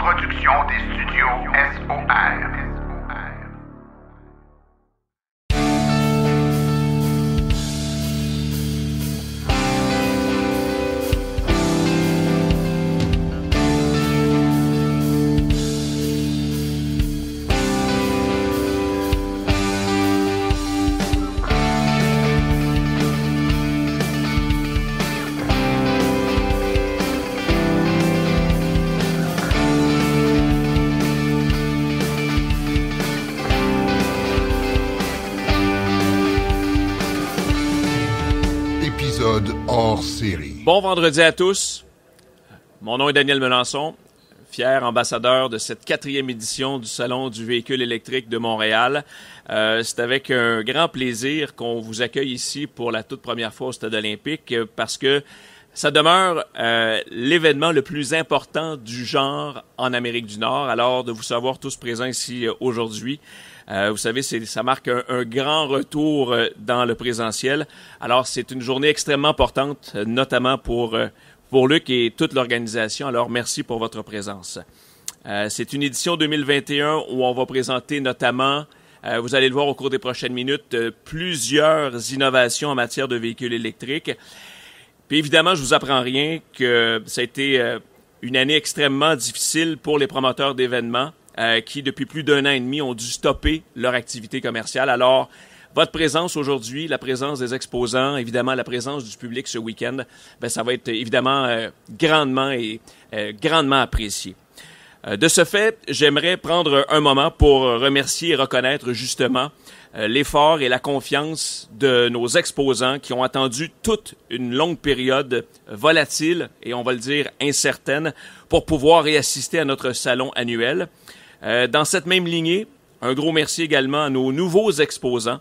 production des studios SOR. Hors série. Bon vendredi à tous. Mon nom est Daniel Melançon, fier ambassadeur de cette 4e édition du Salon du véhicule électrique de Montréal. C'est avec un grand plaisir qu'on vous accueille ici pour la toute première fois au Stade olympique parce que ça demeure l'événement le plus important du genre en Amérique du Nord. Alors, de vous savoir tous présents ici aujourd'hui, vous savez, ça marque un grand retour dans le présentiel. Alors, c'est une journée extrêmement importante, notamment pour Luc et toute l'organisation. Alors, merci pour votre présence. C'est une édition 2021 où on va présenter notamment, vous allez le voir au cours des prochaines minutes, plusieurs innovations en matière de véhicules électriques. Puis évidemment, je vous apprends rien que ça a été une année extrêmement difficile pour les promoteurs d'événements qui, depuis plus d'1 an et demi, ont dû stopper leur activité commerciale. Alors, votre présence aujourd'hui, la présence des exposants, évidemment la présence du public ce week-end, ça va être évidemment grandement apprécié. De ce fait, j'aimerais prendre un moment pour remercier et reconnaître justement l'effort et la confiance de nos exposants qui ont attendu toute une longue période volatile et on va le dire incertaine pour pouvoir y assister à notre salon annuel. Dans cette même lignée, un gros merci également à nos nouveaux exposants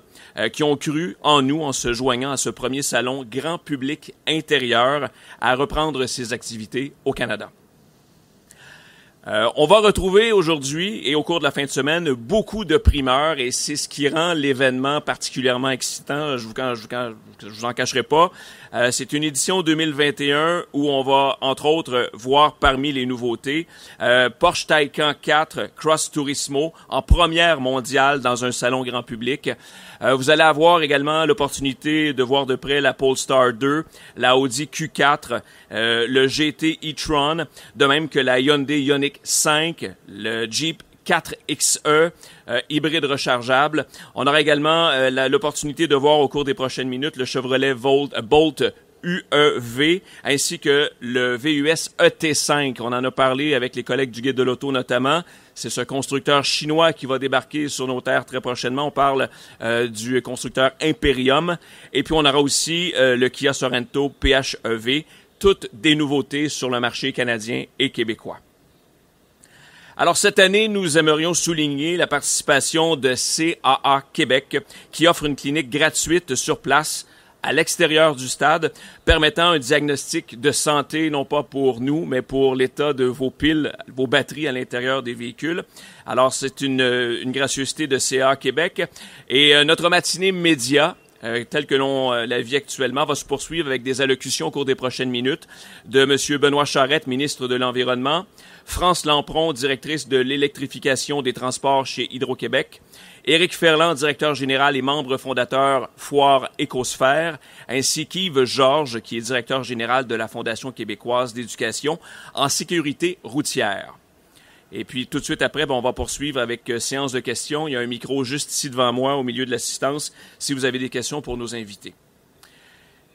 qui ont cru en nous en se joignant à ce premier salon grand public intérieur à reprendre ses activités au Canada. On va retrouver aujourd'hui et au cours de la fin de semaine beaucoup de primeurs et c'est ce qui rend l'événement particulièrement excitant. Je vous en cacherai pas. C'est une édition 2021 où on va entre autres voir parmi les nouveautés Porsche Taycan 4 Cross Turismo en première mondiale dans un salon grand public. Vous allez avoir également l'opportunité de voir de près la Polestar 2, la Audi Q4, le GT e-tron, de même que la Hyundai Ioniq 5, le Jeep 4XE, hybride rechargeable. On aura également l'opportunité de voir au cours des prochaines minutes le Chevrolet Bolt UEV, ainsi que le VUS ET5. On en a parlé avec les collègues du Guide de l'Auto notamment. C'est ce constructeur chinois qui va débarquer sur nos terres très prochainement. On parle du constructeur Imperium. Et puis on aura aussi le Kia Sorento PHEV. Toutes des nouveautés sur le marché canadien et québécois. Alors, cette année, nous aimerions souligner la participation de CAA Québec, qui offre une clinique gratuite sur place à l'extérieur du stade, permettant un diagnostic de santé, non pas pour nous, mais pour l'état de vos piles, vos batteries à l'intérieur des véhicules. Alors, c'est une gracieuseté de CAA Québec. Et notre matinée média, telle que l'on la vit actuellement, va se poursuivre avec des allocutions au cours des prochaines minutes de M. Benoît Charette, ministre de l'Environnement, France Lampron, directrice de l'électrification des transports chez Hydro-Québec, Éric Ferland, directeur général et membre fondateur Foire Écosphère, ainsi qu'Yves Georges, qui est directeur général de la Fondation québécoise d'éducation en sécurité routière. Et puis, tout de suite après, on va poursuivre avec séance de questions. Il y a un micro juste ici devant moi, au milieu de l'assistance, si vous avez des questions pour nos invités.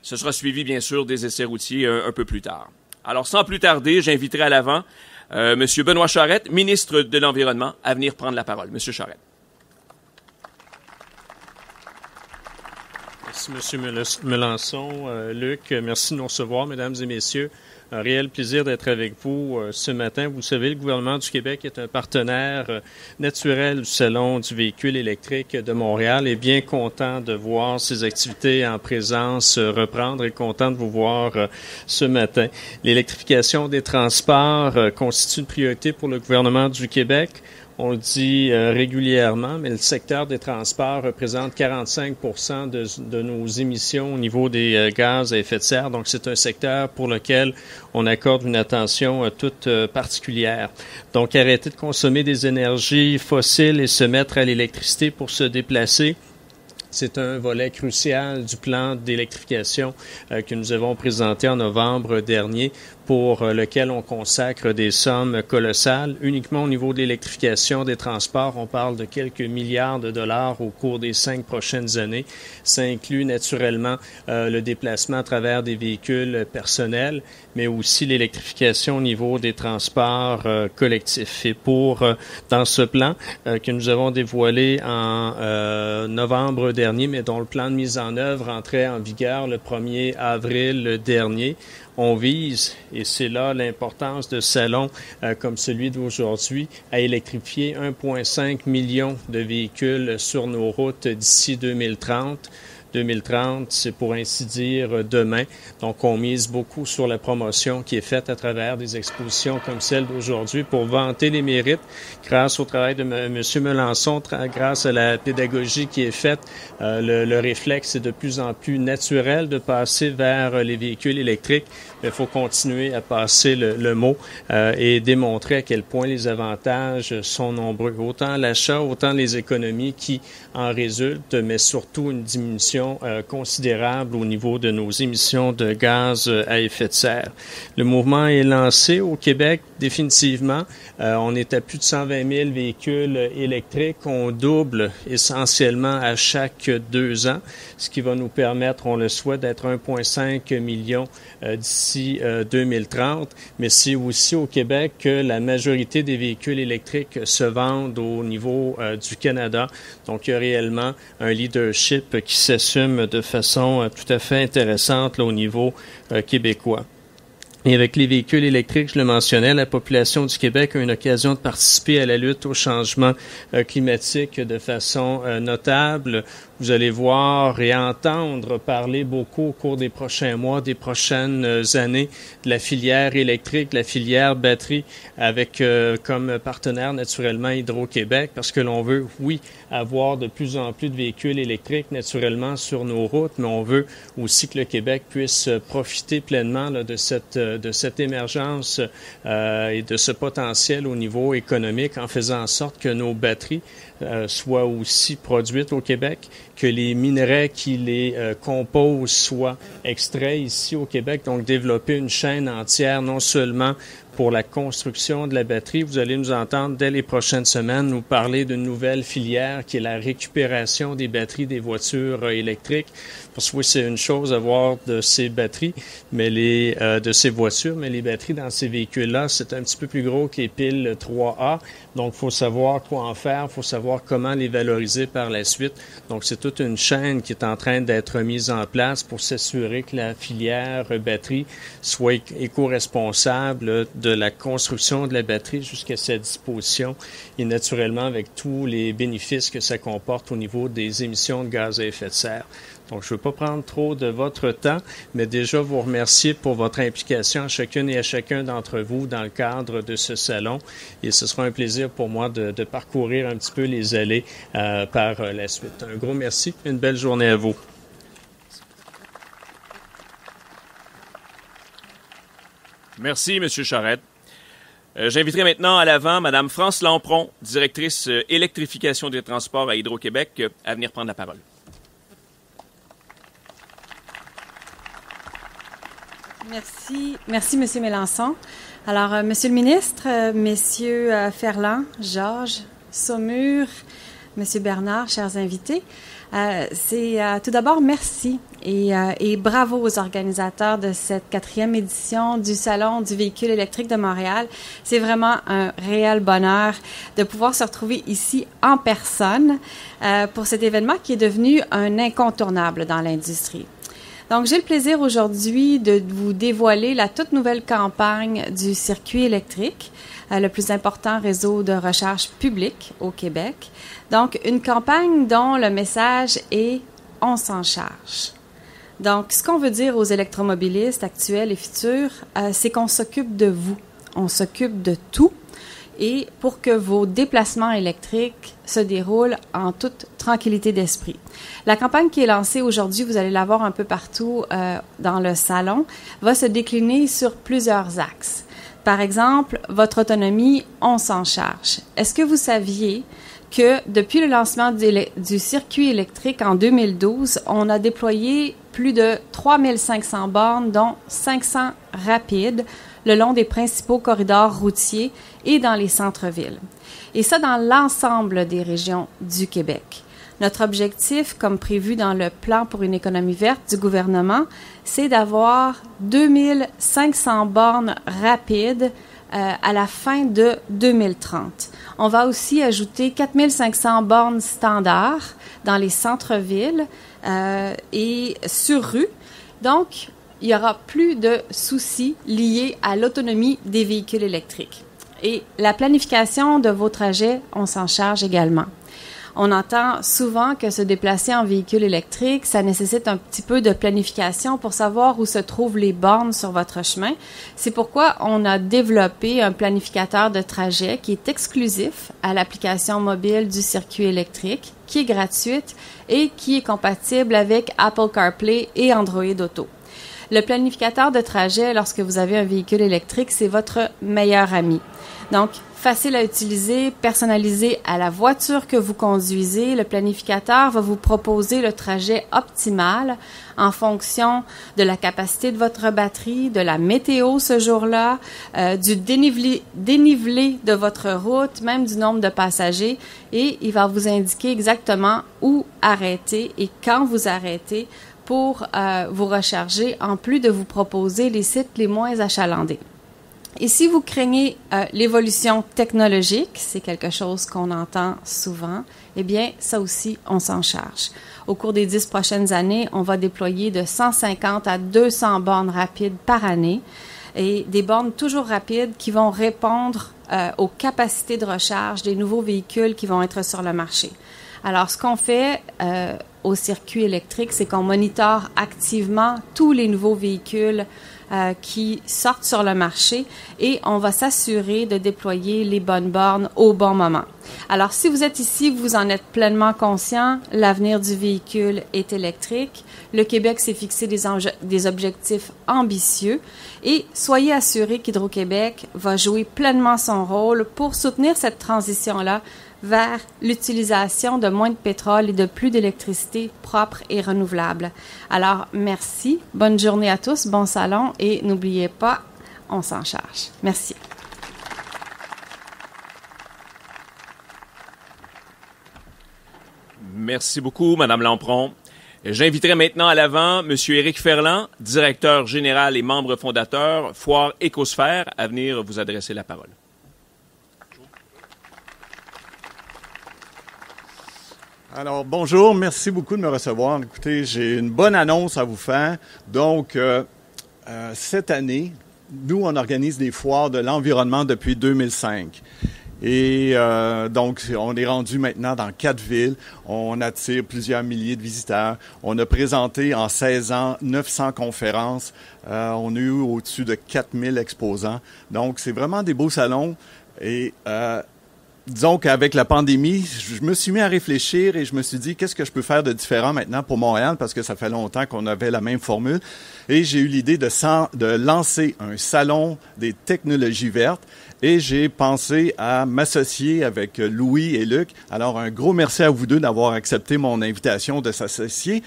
Ce sera suivi, bien sûr, des essais routiers un peu plus tard. Alors, sans plus tarder, j'inviterai à l'avant M. Benoît Charette, ministre de l'Environnement, à venir prendre la parole. M. Charette. Merci, M. Melançon. Luc, merci de nous recevoir, mesdames et messieurs. Un réel plaisir d'être avec vous ce matin. Vous savez, le gouvernement du Québec est un partenaire naturel du Salon du véhicule électrique de Montréal et bien content de voir ces activités en présence reprendre et content de vous voir ce matin. L'électrification des transports constitue une priorité pour le gouvernement du Québec. On le dit régulièrement, mais le secteur des transports représente 45% de nos émissions au niveau des gaz à effet de serre. Donc, c'est un secteur pour lequel on accorde une attention toute particulière. Donc, arrêter de consommer des énergies fossiles et se mettre à l'électricité pour se déplacer, c'est un volet crucial du plan d'électrification que nous avons présenté en novembre dernier, pour lequel on consacre des sommes colossales. Uniquement au niveau de l'électrification des transports, on parle de quelques milliards de dollars au cours des 5 prochaines années. Ça inclut naturellement le déplacement à travers des véhicules personnels, mais aussi l'électrification au niveau des transports collectifs. Et dans ce plan que nous avons dévoilé en novembre dernier, mais dont le plan de mise en œuvre entrait en vigueur le 1er avril dernier, on vise, et c'est là l'importance de salons comme celui d'aujourd'hui, à électrifier 1,5 million de véhicules sur nos routes d'ici 2030. 2030, c'est pour ainsi dire demain. Donc, on mise beaucoup sur la promotion qui est faite à travers des expositions comme celle d'aujourd'hui pour vanter les mérites grâce au travail de M. Melançon, grâce à la pédagogie qui est faite. Le réflexe est de plus en plus naturel de passer vers les véhicules électriques. Mais il faut continuer à passer le mot et démontrer à quel point les avantages sont nombreux. Autant l'achat, autant les économies qui en résultent, mais surtout une diminution considérable au niveau de nos émissions de gaz à effet de serre. Le mouvement est lancé au Québec définitivement. On est à plus de 120 000 véhicules électriques. On double essentiellement à chaque 2 ans, ce qui va nous permettre, on le souhaite, d'être 1,5 million d'ici 2030. Mais c'est aussi au Québec que la majorité des véhicules électriques se vendent au niveau du Canada. Donc, il y a réellement un leadership qui s'assume de façon tout à fait intéressante là, au niveau québécois. Et avec les véhicules électriques, je le mentionnais, la population du Québec a une occasion de participer à la lutte au changement climatique de façon notable. Vous allez voir et entendre parler beaucoup au cours des prochains mois, des prochaines années, de la filière électrique, de la filière batterie, avec comme partenaire naturellement Hydro-Québec, parce que l'on veut, oui, avoir de plus en plus de véhicules électriques naturellement sur nos routes, mais on veut aussi que le Québec puisse profiter pleinement là, de cette émergence et de ce potentiel au niveau économique en faisant en sorte que nos batteries soient aussi produites au Québec, que les minerais qui les composent soient extraits ici au Québec, donc développer une chaîne entière, non seulement pour la construction de la batterie. Vous allez nous entendre dès les prochaines semaines nous parler d'une nouvelle filière qui est la récupération des batteries des voitures électriques. Parce que oui, c'est une chose avoir de ces batteries, mais de ces voitures, mais les batteries dans ces véhicules-là, c'est un petit peu plus gros que les piles 3A. Donc, il faut savoir quoi en faire, il faut savoir comment les valoriser par la suite. Donc, c'est toute une chaîne qui est en train d'être mise en place pour s'assurer que la filière batterie soit éco-responsable de la construction de la batterie jusqu'à sa disposition et naturellement avec tous les bénéfices que ça comporte au niveau des émissions de gaz à effet de serre. Donc, je ne veux pas prendre trop de votre temps, mais déjà vous remercier pour votre implication à chacune et à chacun d'entre vous dans le cadre de ce salon. Et ce sera un plaisir pour moi de parcourir un petit peu les allées par la suite. Un gros merci et une belle journée à vous. Merci, M. Charette. J'inviterai maintenant à l'avant Mme France Lampron, directrice électrification des transports à Hydro-Québec, à venir prendre la parole. Merci, M. Melançon. Alors, Monsieur le ministre, Messieurs Ferland, Georges, Saumur, M. Bernard, chers invités, tout d'abord, merci et bravo aux organisateurs de cette 4e édition du Salon du véhicule électrique de Montréal. C'est vraiment un réel bonheur de pouvoir se retrouver ici en personne pour cet événement qui est devenu un incontournable dans l'industrie. Donc, j'ai le plaisir aujourd'hui de vous dévoiler la toute nouvelle campagne du circuit électrique, le plus important réseau de recherche publique au Québec. Donc, une campagne dont le message est « On s'en charge ». Donc, ce qu'on veut dire aux électromobilistes actuels et futurs, c'est qu'on s'occupe de vous, on s'occupe de tout et pour que vos déplacements électriques se déroulent en toute tranquillité d'esprit. La campagne qui est lancée aujourd'hui, vous allez la voir un peu partout dans le salon, va se décliner sur plusieurs axes. Par exemple, votre autonomie, on s'en charge. Est-ce que vous saviez que depuis le lancement du circuit électrique en 2012, on a déployé plus de 3500 bornes, dont 500 rapides, le long des principaux corridors routiers et dans les centres-villes. Et ça dans l'ensemble des régions du Québec. Notre objectif, comme prévu dans le plan pour une économie verte du gouvernement, c'est d'avoir 2500 bornes rapides à la fin de 2030. On va aussi ajouter 4500 bornes standards dans les centres-villes et sur rue. Donc, il n'y aura plus de soucis liés à l'autonomie des véhicules électriques. Et la planification de vos trajets, on s'en charge également. On entend souvent que se déplacer en véhicule électrique, ça nécessite un petit peu de planification pour savoir où se trouvent les bornes sur votre chemin. C'est pourquoi on a développé un planificateur de trajet qui est exclusif à l'application mobile du circuit électrique, qui est gratuite et qui est compatible avec Apple CarPlay et Android Auto. Le planificateur de trajet, lorsque vous avez un véhicule électrique, c'est votre meilleur ami. Donc, facile à utiliser, personnalisé à la voiture que vous conduisez, le planificateur va vous proposer le trajet optimal en fonction de la capacité de votre batterie, de la météo ce jour-là, du dénivelé de votre route, même du nombre de passagers, et il va vous indiquer exactement où arrêter et quand vous arrêtez pour vous recharger, en plus de vous proposer les sites les moins achalandés. Et si vous craignez l'évolution technologique, c'est quelque chose qu'on entend souvent, eh bien, ça aussi, on s'en charge. Au cours des 10 prochaines années, on va déployer de 150 à 200 bornes rapides par année et des bornes toujours rapides qui vont répondre aux capacités de recharge des nouveaux véhicules qui vont être sur le marché. Alors, ce qu'on fait au circuit électrique, c'est qu'on monitore activement tous les nouveaux véhicules qui sortent sur le marché et on va s'assurer de déployer les bonnes bornes au bon moment. Alors, si vous êtes ici, vous en êtes pleinement conscient, l'avenir du véhicule est électrique. Le Québec s'est fixé des objectifs ambitieux et soyez assurés qu'Hydro-Québec va jouer pleinement son rôle pour soutenir cette transition-là vers l'utilisation de moins de pétrole et de plus d'électricité propre et renouvelable. Alors, merci. Bonne journée à tous, bon salon et n'oubliez pas, on s'en charge. Merci. Merci beaucoup, Madame Lampron. J'inviterai maintenant à l'avant M. Éric Ferland, directeur général et membre fondateur, Foire Écosphère, à venir vous adresser la parole. Alors, bonjour, merci beaucoup de me recevoir. Écoutez, j'ai une bonne annonce à vous faire. Donc, cette année, nous, on organise des foires de l'environnement depuis 2005. Et donc, on est rendu maintenant dans 4 villes. On attire plusieurs milliers de visiteurs. On a présenté en 16 ans 900 conférences. On a eu au-dessus de 4000 exposants. Donc, c'est vraiment des beaux salons. Et disons qu'avec la pandémie, je me suis mis à réfléchir et je me suis dit, qu'est-ce que je peux faire de différent maintenant pour Montréal, parce que ça fait longtemps qu'on avait la même formule. Et j'ai eu l'idée de lancer un salon des technologies vertes et j'ai pensé à m'associer avec Louis et Luc. Alors, un gros merci à vous deux d'avoir accepté mon invitation de s'associer.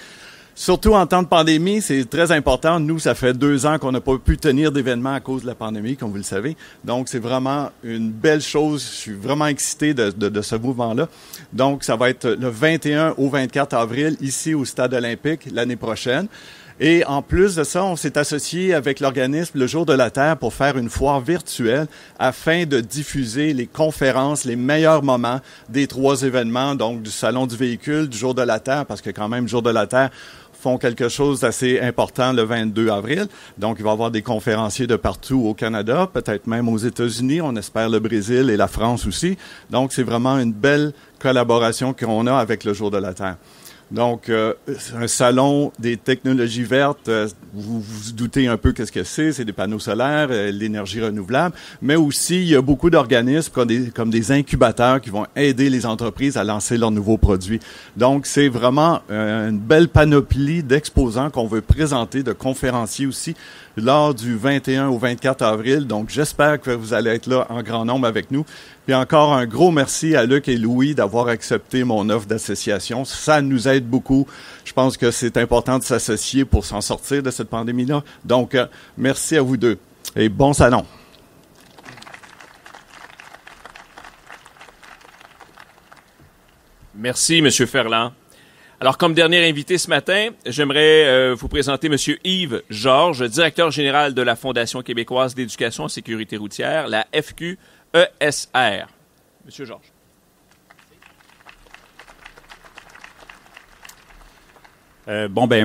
Surtout en temps de pandémie, c'est très important. Nous, ça fait 2 ans qu'on n'a pas pu tenir d'événements à cause de la pandémie, comme vous le savez. Donc, c'est vraiment une belle chose. Je suis vraiment excité de ce mouvement-là. Donc, ça va être le 21 au 24 avril, ici au Stade olympique, l'année prochaine. Et en plus de ça, on s'est associé avec l'organisme Le Jour de la Terre pour faire une foire virtuelle afin de diffuser les conférences, les meilleurs moments des 3 événements, donc du Salon du véhicule, du Jour de la Terre, parce que quand même, le Jour de la Terre font quelque chose d'assez important le 22 avril. Donc, il va y avoir des conférenciers de partout au Canada, peut-être même aux États-Unis. On espère le Brésil et la France aussi. Donc, c'est vraiment une belle collaboration qu'on a avec le Jour de la Terre. Donc, un salon des technologies vertes, vous vous doutez un peu qu'est-ce que c'est des panneaux solaires, l'énergie renouvelable, mais aussi il y a beaucoup d'organismes comme des incubateurs qui vont aider les entreprises à lancer leurs nouveaux produits. Donc, c'est vraiment une belle panoplie d'exposants qu'on veut présenter, de conférenciers aussi, lors du 21 au 24 avril. Donc, j'espère que vous allez être là en grand nombre avec nous. Puis encore un gros merci à Luc et Louis d'avoir accepté mon offre d'association. Ça nous aide beaucoup. Je pense que c'est important de s'associer pour s'en sortir de cette pandémie-là. Donc, merci à vous deux et bon salon. Merci, M. Ferland. Alors, comme dernier invité ce matin, j'aimerais vous présenter M. Yves Georges, directeur général de la Fondation québécoise d'éducation en sécurité routière, la FQESR. Monsieur Georges.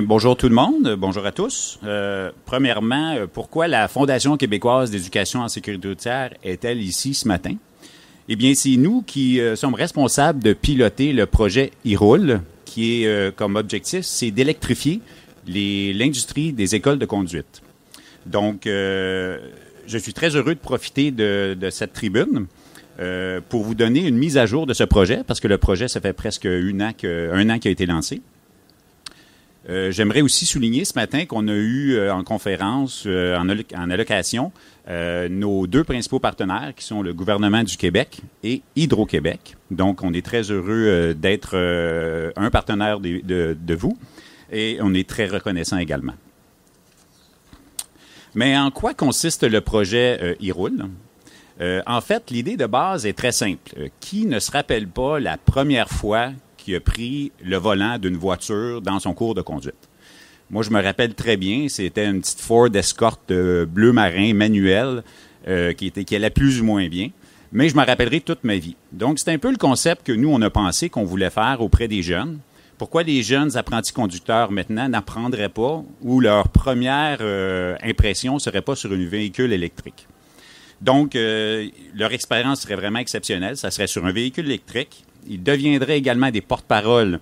Bonjour tout le monde, bonjour à tous. Premièrement, pourquoi la Fondation québécoise d'éducation en sécurité routière est-elle ici ce matin? Eh bien, c'est nous qui sommes responsables de piloter le projet e-Roule, qui est comme objectif, c'est d'électrifier l'industrie des écoles de conduite. Donc, je suis très heureux de profiter de cette tribune pour vous donner une mise à jour de ce projet, parce que le projet, ça fait presque un an qui a été lancé. J'aimerais aussi souligner ce matin qu'on a eu en conférence, en allocation, nos deux principaux partenaires qui sont le gouvernement du Québec et Hydro-Québec. Donc, on est très heureux d'être un partenaire de vous et on est très reconnaissant également. Mais en quoi consiste le projet e-Roule? En fait, l'idée de base est très simple. Qui ne se rappelle pas la première fois qu'il a pris le volant d'une voiture dans son cours de conduite? Moi, je me rappelle très bien, c'était une petite Ford Escort bleu marin manuelle qui allait plus ou moins bien, mais je me rappellerai toute ma vie. Donc, c'est un peu le concept que nous, on a pensé qu'on voulait faire auprès des jeunes. Pourquoi les jeunes apprentis conducteurs maintenant n'apprendraient pas ou leur première impression ne serait pas sur un véhicule électrique? Donc, leur expérience serait vraiment exceptionnelle. Ça serait sur un véhicule électrique. Ils deviendraient également des porte-paroles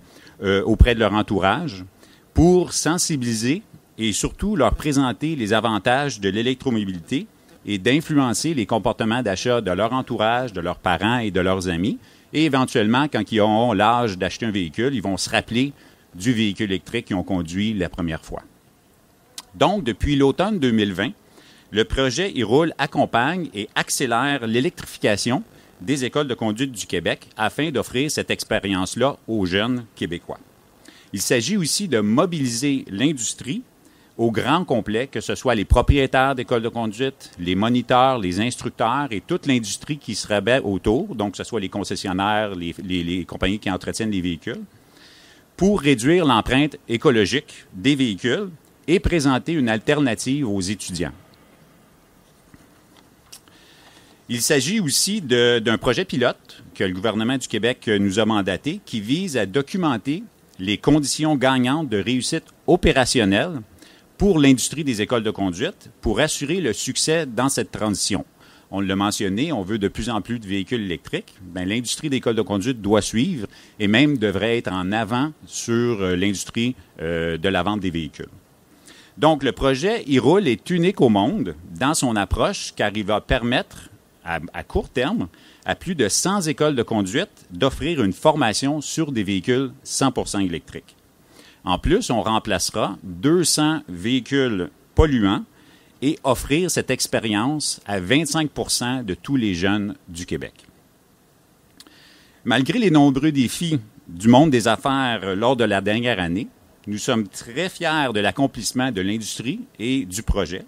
auprès de leur entourage pour sensibiliser et surtout leur présenter les avantages de l'électromobilité et d'influencer les comportements d'achat de leur entourage, de leurs parents et de leurs amis. Et éventuellement, quand ils auront l'âge d'acheter un véhicule, ils vont se rappeler du véhicule électrique qu'ils ont conduit la première fois. Donc, depuis l'automne 2020, le projet e-Roule accompagne et accélère l'électrification des écoles de conduite du Québec afin d'offrir cette expérience-là aux jeunes Québécois. Il s'agit aussi de mobiliser l'industrie au grand complet, que ce soit les propriétaires d'écoles de conduite, les moniteurs, les instructeurs et toute l'industrie qui se rabat autour, donc que ce soit les concessionnaires, les compagnies qui entretiennent les véhicules, pour réduire l'empreinte écologique des véhicules et présenter une alternative aux étudiants. Il s'agit aussi d'un projet pilote que le gouvernement du Québec nous a mandaté qui vise à documenter les conditions gagnantes de réussite opérationnelle pour l'industrie des écoles de conduite pour assurer le succès dans cette transition. On l'a mentionné, on veut de plus en plus de véhicules électriques. Bien, l'industrie des écoles de conduite doit suivre et même devrait être en avant sur l'industrie de la vente des véhicules. Donc, le projet e-Roule est unique au monde dans son approche car il va permettre à court terme, à plus de 100 écoles de conduite d'offrir une formation sur des véhicules 100% électriques. En plus, on remplacera 200 véhicules polluants et offrir cette expérience à 25% de tous les jeunes du Québec. Malgré les nombreux défis du monde des affaires lors de la dernière année, nous sommes très fiers de l'accomplissement de l'industrie et du projet.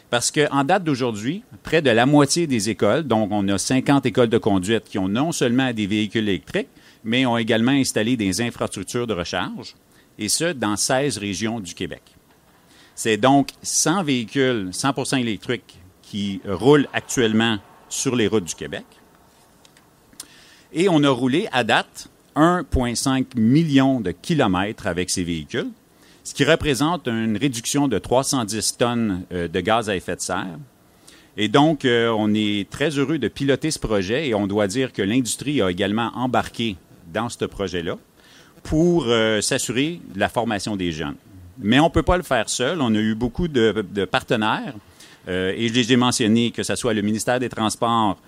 Parce qu'en date d'aujourd'hui, près de la moitié des écoles, donc on a 50 écoles de conduite qui ont non seulement des véhicules électriques, mais ont également installé des infrastructures de recharge, et ce, dans 16 régions du Québec. C'est donc 100 véhicules 100% électriques qui roulent actuellement sur les routes du Québec. Et on a roulé à date 1,5 million de kilomètres avec ces véhicules, ce qui représente une réduction de 310 tonnes de gaz à effet de serre. Et donc, on est très heureux de piloter ce projet et on doit dire que l'industrie a également embarqué dans ce projet-là pour s'assurer de la formation des jeunes. Mais on ne peut pas le faire seul. On a eu beaucoup de partenaires, et je les ai mentionnés, que ce soit le ministère des Transports,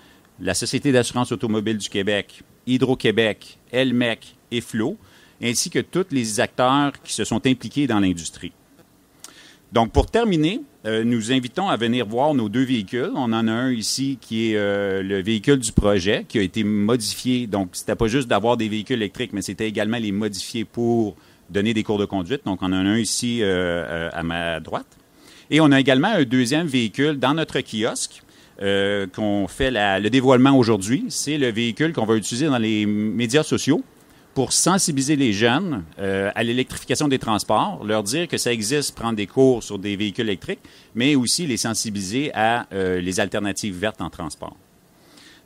la Société d'assurance automobile du Québec, Hydro-Québec, Elmec et Flo, ainsi que tous les acteurs qui se sont impliqués dans l'industrie. Donc, pour terminer, nous invitons à venir voir nos 2 véhicules. On en a un ici qui est le véhicule du projet, qui a été modifié. Donc, c'était pas juste d'avoir des véhicules électriques, mais c'était également les modifier pour donner des cours de conduite. Donc, on en a un ici à ma droite. Et on a également un deuxième véhicule dans notre kiosque qu'on fait le dévoilement aujourd'hui. C'est le véhicule qu'on va utiliser dans les médias sociaux pour sensibiliser les jeunes à l'électrification des transports, leur dire que ça existe, prendre des cours sur des véhicules électriques, mais aussi les sensibiliser à les alternatives vertes en transport.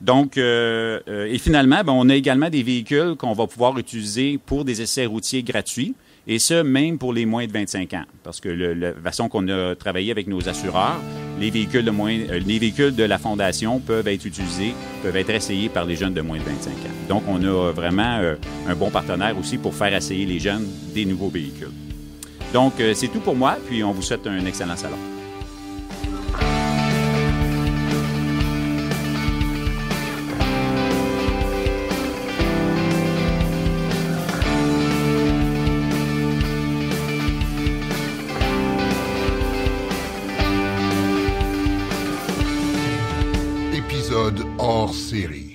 Donc, et finalement, on a également des véhicules qu'on va pouvoir utiliser pour des essais routiers gratuits, et ce, même pour les moins de 25 ans. Parce que la façon qu'on a travaillé avec nos assureurs, les véhicules de la Fondation peuvent être utilisés, peuvent être essayés par les jeunes de moins de 25 ans. Donc, on a vraiment un bon partenaire aussi pour faire essayer les jeunes des nouveaux véhicules. Donc, c'est tout pour moi, puis on vous souhaite un excellent salon. Épisode hors série.